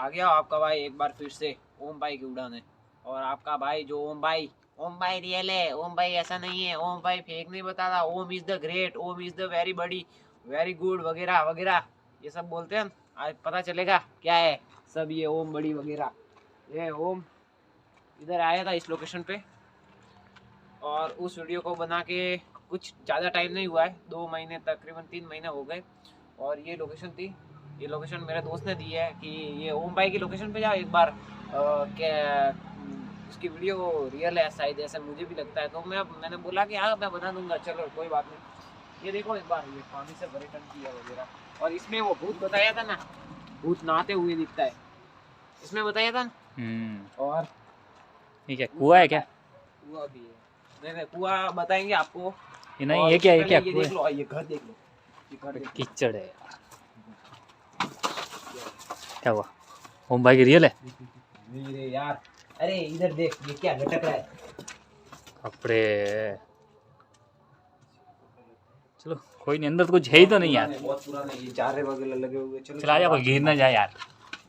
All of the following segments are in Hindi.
आ गया आपका भाई एक बार फिर से ओम भाई की उड़ान है। और आपका भाई जो ओम भाई रियल है। ओम भाई ऐसा नहीं है, ओम भाई फेक नहीं बताता। Om is the great, Om is the very बड़ी, वेरी गुड वगैरह वगैरह ये सब बोलते हैं। आज पता चलेगा क्या है सब ये ओम बड़ी वगैरह। ये ओम इधर आया था इस लोकेशन पे और उस वीडियो को बना के कुछ ज़्यादा टाइम नहीं हुआ है, 2 महीने तकरीबन 3 महीने हो गए। और ये लोकेशन थी, ये लोकेशन मेरे दोस्त ने दी है कि ये ओम भाई की लोकेशन पे जाओ एक बार। उसकी वीडियो रियल है शायद, ऐसा मुझे भी लगता है। तो मैंने बोला कि हाँ मैं बना दूंगा, चलो कोई बात नहीं। ये देखो एक बार, ये पानी से भरे टंकी है वगैरह। और इसमें वो भूत बताया था ना, भूत नहाते हुए दिखता है इसमें, बताया था ना। और ये क्या कुआं है क्या? कुआं भी है। नहीं कुआं बताएंगे आपको। ये नहीं, ये क्या, ये क्या? ये देख लो, ये घर देख लो, ये घर देख लो। कीचड़ है क्या हुआ? ओम भाई की रियल है? मेरे यार, अरे इधर देख, ये क्या लटक रहा है? कपड़े। चलो कोई नहीं, अंदर तो कुछ है ही तो नहीं यार। बहुत पुराने ये चारे वगैरह लगे हुए। चलो चला जा, कोई गिर ना जाए यार।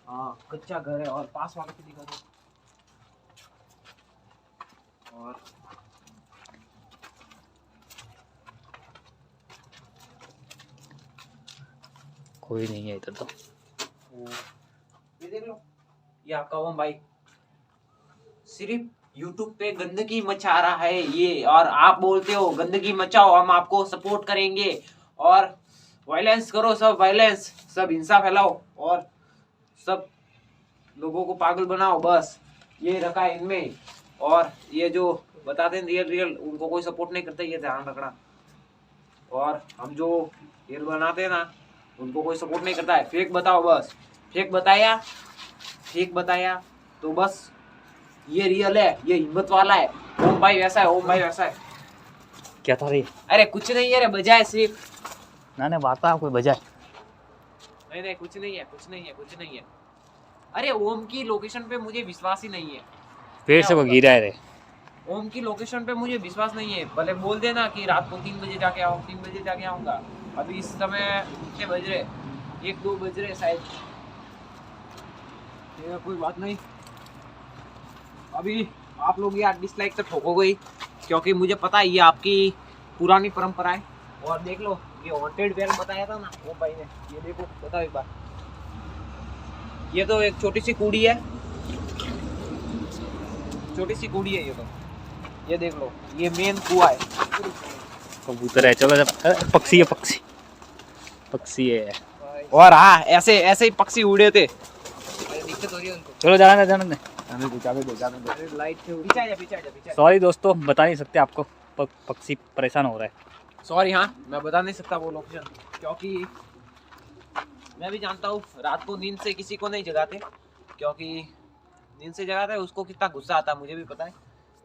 हाँ कच्चा घर है। और पास वाले को दिखा दो। और कोई नहीं है इधर तो। ये देख लो, ये आपका ओम भाई सिर्फ YouTube पे गंदगी मचा रहा है ये। और आप बोलते हो गंदगी मचाओ, हम आपको सपोर्ट करेंगे और वायलेंस करो, सब वायलेंस, सब हिंसा फैलाओ और सब लोगों को पागल बनाओ, बस ये रखा है इनमें। और ये जो बताते हैं रियल उनको कोई सपोर्ट नहीं करता, ये ध्यान रखना। और हम जो रियल बनाते हैं ना, उनको कोई सपोर्ट नहीं करता है। फेक बताओ बस, फेक बताया तो बस ये रियल है, ये हिम्मत वाला है। ओम भाई वैसा है, ओम भाई वैसा है। क्या था रे? अरे कुछ नहीं है रे, बजाय सिर्फ ना बात है कोई बजाय। नहीं कुछ नहीं है। अरे ओम की लोकेशन पे मुझे विश्वास ही नहीं है। पेड़ से वो गिरा है रे। ओम की लोकेशन पे मुझे विश्वास नहीं है। भले बोल देना कि रात को 3 बजे जाके आओ, 3 बजे जाके आऊंगा। अभी इस समय कितने बज रहे, 1-2 बज रहे शायद। कोई बात नहीं। अभी आप लोग यार डिसलाइक तो ठोकोगे ही, क्योंकि मुझे पता है ये आपकी पुरानी परंपरा है। और देख लो, ये हॉन्टेड वेल बताया था ना वो भाई ने, ये देखो, बताओ एक बार। ये तो एक छोटी सी कूड़ी है, ये तो, ये देख लो, ये मेन कुआं है। कबूतर है, चलो जब पक्षी है। और हाँ, ऐसे ही पक्षी उड़े थे। दिक्कत हो रही है उनको। चलो जाने दे। सॉरी दोस्तों, बता नहीं सकते आपको, पक्षी परेशान हो रहा है। सॉरी, हाँ मैं बता नहीं सकता वो लोकेशन, क्योंकि मैं भी जानता हूँ रात को नींद से किसी को नहीं जगाते, क्योंकि नींद से जगाता है उसको कितना गुस्सा आता है मुझे भी पता है।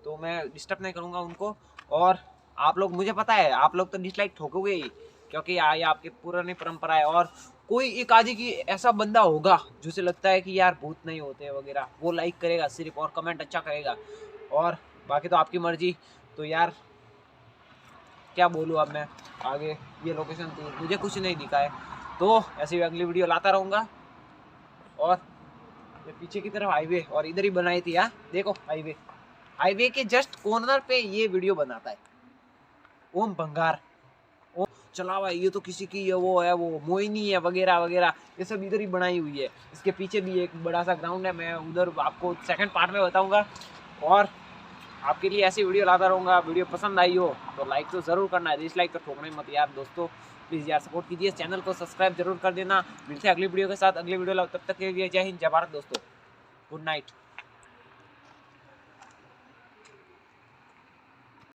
तो मैं डिस्टर्ब नहीं करूँगा उनको। और आप लोग, मुझे पता है आप लोग तो डिसलाइक ठोकोगे ही, क्योंकि ये आपकी पुरानी परंपरा है। और कोई एक आदि की ऐसा बंदा होगा जिसे लगता है कि यार भूत नहीं होते वगैरह, वो लाइक करेगा सिर्फ और कमेंट अच्छा करेगा। और बाकी तो आपकी मर्जी। तो यार क्या बोलूँ अब मैं आगे। ये लोकेशन थी, मुझे कुछ नहीं दिखा है, तो ऐसी भी अगली वीडियो लाता रहूँगा। और ये पीछे की तरफ हाईवे, और इधर ही बनाई थी। हाँ देखो, हाईवे के जस्ट कॉर्नर पे ये वीडियो बनाता है ओम भंगार। चला भाई, ये तो किसी की ये वो है, वो मोहिनी है वगैरह वगैरह, ये सब इधर ही बनाई हुई है। इसके पीछे भी एक बड़ा सा ग्राउंड है, मैं उधर आपको सेकंड पार्ट में बताऊंगा। और आपके लिए ऐसी वीडियो लाता रहूँगा। वीडियो पसंद आई हो तो लाइक तो ज़रूर करना है, डिसलाइक तो ठोकना ही मत यार दोस्तों। प्लीज़ यार सपोर्ट कीजिए, चैनल को सब्सक्राइब जरूर कर देना। मिलते हैं अगली वीडियो के साथ, अगली वीडियो तब तक के लिए जय हिंद, जय भारत दोस्तों। Good night.